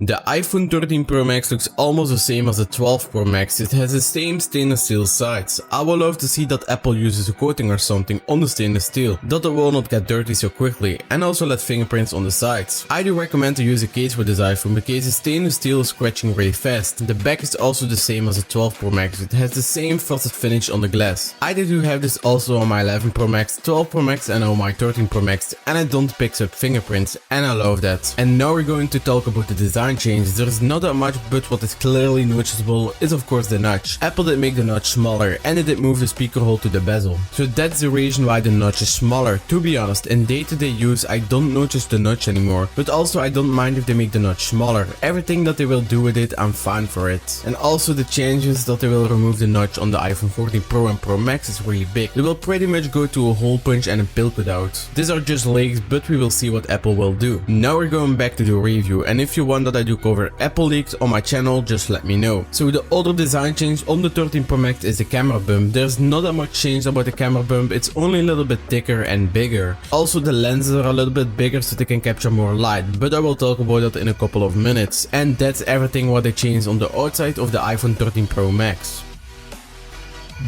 The iPhone 13 Pro Max looks almost the same as the 12 Pro Max. It has the same stainless steel sides. I would love to see that Apple uses a coating or something on the stainless steel, that it will not get dirty so quickly, and also let fingerprints on the sides. I do recommend to use a case with this iPhone because the stainless steel is scratching really fast. The back is also the same as the 12 Pro Max. It has the same frosted finish on the glass. I do have this also on my 11 Pro Max, 12 Pro Max and on my 13 Pro Max, and I don't pick up fingerprints, and I love that. And now we're going to talk about the design changes. There is not that much, but what is clearly noticeable is of course the notch. Apple did make the notch smaller, and it did move the speaker hole to the bezel. So that's the reason why the notch is smaller. To be honest, in day-to-day use I don't notice the notch anymore, but also I don't mind if they make the notch smaller. Everything that they will do with it, I'm fine for it. And also the changes that they will remove the notch on the iPhone 14 Pro and Pro Max is really big. They will pretty much go to a hole punch and a pill cutout. These are just leaks, but we will see what Apple will do. Now we're going back to the review, and if you want that I do cover Apple leaks on my channel, just let me know. So the other design change on the 13 Pro Max is the camera bump. There's not that much change about the camera bump, it's only a little bit thicker and bigger. Also the lenses are a little bit bigger so they can capture more light, but I will talk about that in a couple of minutes. And that's everything what they changed on the outside of the iPhone 13 Pro Max.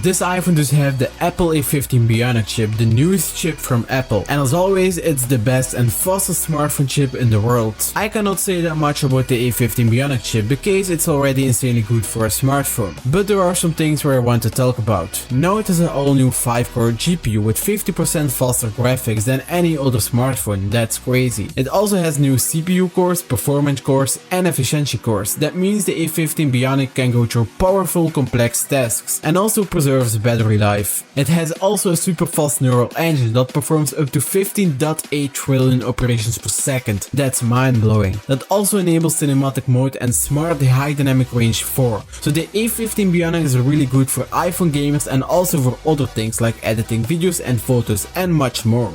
This iPhone does have the Apple A15 Bionic chip, the newest chip from Apple, and as always it's the best and fastest smartphone chip in the world. I cannot say that much about the A15 Bionic chip because it's already insanely good for a smartphone, but there are some things where I want to talk about. Now it has an all new 5-core GPU with 50% faster graphics than any other smartphone. That's crazy. It also has new CPU cores, performance cores and efficiency cores. That means the A15 Bionic can go through powerful complex tasks and also preserves battery life. It has also a super fast neural engine that performs up to 15.8 trillion operations per second. That's mind blowing. That also enables cinematic mode and smart high dynamic range 4. So the A15 Bionic is really good for iPhone gamers and also for other things like editing videos and photos and much more.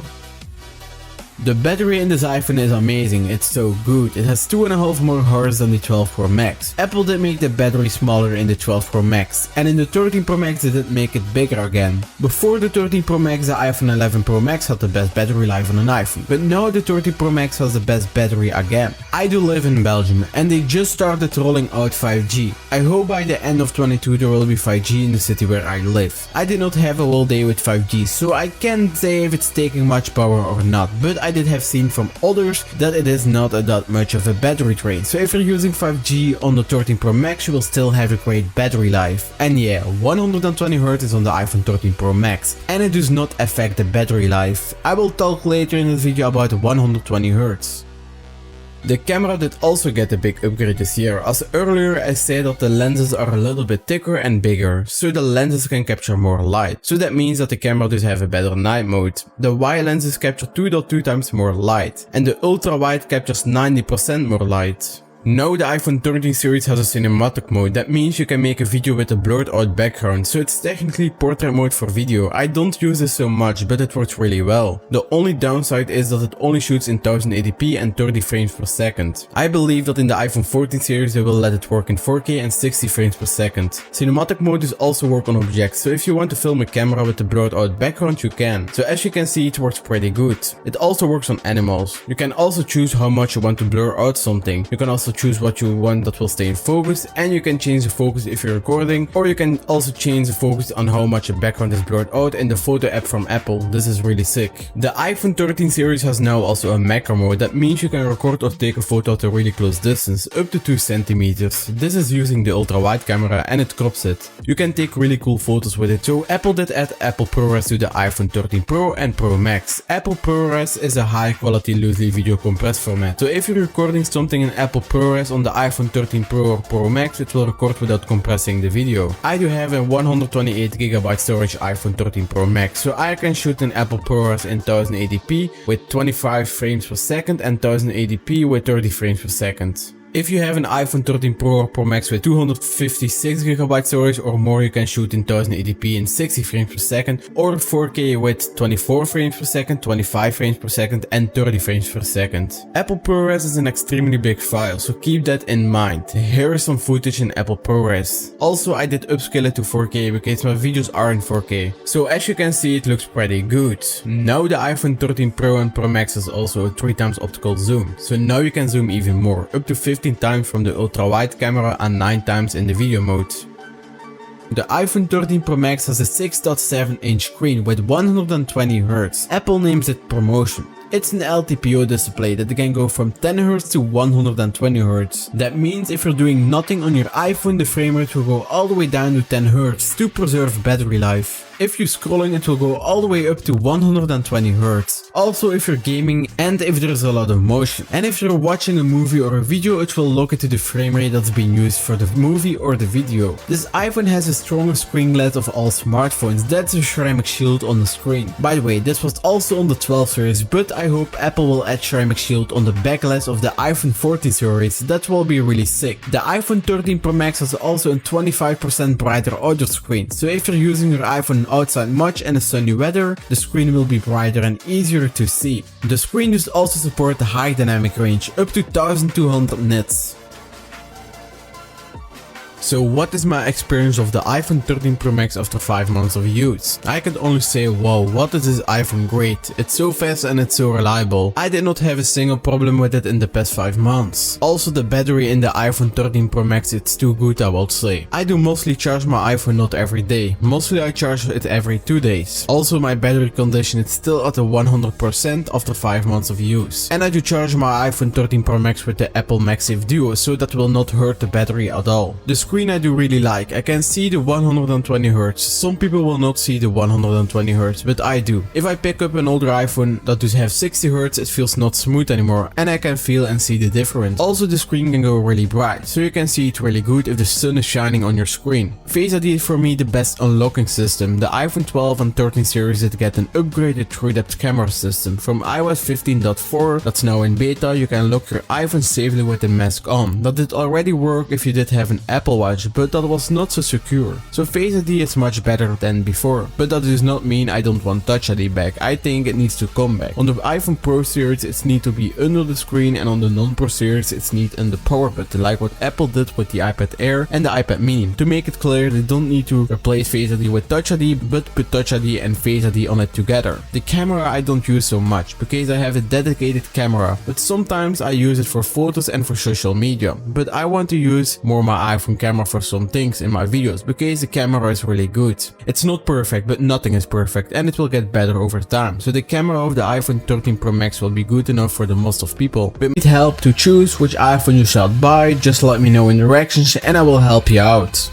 The battery in this iPhone is amazing, it's so good. It has 2.5 more hours than the 12 Pro Max. Apple did make the battery smaller in the 12 Pro Max, and in the 13 Pro Max they did make it bigger again. Before the 13 Pro Max, the iPhone 11 Pro Max had the best battery life on an iPhone, but now the 13 Pro Max has the best battery again. I do live in Belgium and they just started rolling out 5G. I hope by the end of 2022 there will be 5G in the city where I live. I did not have a whole day with 5G, so I can't say if it's taking much power or not, but I did have seen from others that it is not that much of a battery drain. So if you're using 5G on the 13 Pro Max, you will still have a great battery life. And yeah, 120Hz is on the iPhone 13 Pro Max, and it does not affect the battery life. I will talk later in this video about 120Hz. The camera did also get a big upgrade this year. As earlier I said that the lenses are a little bit thicker and bigger, so the lenses can capture more light. So that means that the camera does have a better night mode. The wide lenses capture 2.2 times more light, and the ultra wide captures 90% more light. Now the iPhone 13 series has a cinematic mode. That means you can make a video with a blurred out background, so it's technically portrait mode for video. I don't use this so much, but it works really well. The only downside is that it only shoots in 1080p and 30 frames per second. I believe that in the iPhone 14 series they will let it work in 4K and 60 frames per second. Cinematic mode does also work on objects, so if you want to film a camera with a blurred out background you can. So as you can see it works pretty good. It also works on animals. You can also choose how much you want to blur out something. You can also choose what you want that will stay in focus, and you can change the focus if you're recording, or you can also change the focus on how much a background is blurred out in the photo app from Apple. This is really sick. The iPhone 13 series has now also a macro mode. That means you can record or take a photo at a really close distance, up to 2 centimeters. This is using the ultra wide camera and it crops it. You can take really cool photos with it. So Apple did add Apple ProRes to the iPhone 13 Pro and Pro Max. Apple ProRes is a high quality loosely video compressed format. So if you're recording something in Apple ProRes on the iPhone 13 Pro or Pro Max, it will record without compressing the video. I do have a 128GB storage iPhone 13 Pro Max, so I can shoot in Apple ProRes in 1080p with 25 frames per second and 1080p with 30 frames per second. If you have an iPhone 13 Pro or Pro Max with 256GB storage or more, you can shoot in 1080p in 60 frames per second or 4K with 24 frames per second, 25 frames per second and 30 frames per second. Apple ProRes is an extremely big file, so keep that in mind. Here is some footage in Apple ProRes. Also, I did upscale it to 4K because my videos are in 4K. So as you can see, it looks pretty good. Now the iPhone 13 Pro and Pro Max has also a 3x optical zoom. So now you can zoom even more, up to 50 13 times from the ultra wide camera and 9 times in the video mode. The iPhone 13 Pro Max has a 6.7 inch screen with 120Hz. Apple names it ProMotion. It's an LTPO display that can go from 10Hz to 120Hz. That means if you're doing nothing on your iPhone, the frame rate will go all the way down to 10Hz to preserve battery life. If you're scrolling, it will go all the way up to 120Hz. Also if you're gaming and if there's a lot of motion. And if you're watching a movie or a video, it will look into the frame rate that's being used for the movie or the video. This iPhone has the strongest screen glass of all smartphones. That's a ceramic shield on the screen. By the way, this was also on the 12 series, but I hope Apple will add ceramic shield on the back glass of the iPhone 14 series. That will be really sick. The iPhone 13 Pro Max has also a 25% brighter audio screen. So if you're using your iPhone outside much in a sunny weather, the screen will be brighter and easier to see. The screen does also support the high dynamic range, up to 1200 nits. So what is my experience of the iPhone 13 Pro Max after 5 months of use? I can only say, wow, what is this iPhone great. It's so fast and it's so reliable. I did not have a single problem with it in the past 5 months. Also the battery in the iPhone 13 Pro Max, it's too good, I will say. I do mostly charge my iPhone not every day. Mostly I charge it every 2 days. Also my battery condition is still at the 100% after 5 months of use. And I do charge my iPhone 13 Pro Max with the Apple MagSafe Duo, so that will not hurt the battery at all. The screen I do really like. I can see the 120Hz. Some people will not see the 120Hz, but I do. If I pick up an older iPhone that does have 60Hz, it feels not smooth anymore and I can feel and see the difference. Also the screen can go really bright, so you can see it really good if the sun is shining on your screen. Face ID is for me the best unlocking system. The iPhone 12 and 13 series did get an upgraded TrueDepth camera system. From iOS 15.4 that's now in beta, you can lock your iPhone safely with the mask on. That did already work if you did have an Apple Watch, but that was not so secure. So Face ID is much better than before, but that does not mean I don't want Touch ID back. I think it needs to come back. On the iPhone Pro series it needs to be under the screen, and on the non-Pro series it needs in the power button, like what Apple did with the iPad Air and the iPad Mini. To make it clear, they don't need to replace Face ID with Touch ID, but put Touch ID and Face ID on it together. The camera I don't use so much, because I have a dedicated camera, but sometimes I use it for photos and for social media. But I want to use more my iPhone camera for some things in my videos, because the camera is really good. It's not perfect, but nothing is perfect, and it will get better over time. So the camera of the iPhone 13 Pro Max will be good enough for the most of people. But need help to choose which iPhone you should buy, just let me know in the reactions and I will help you out.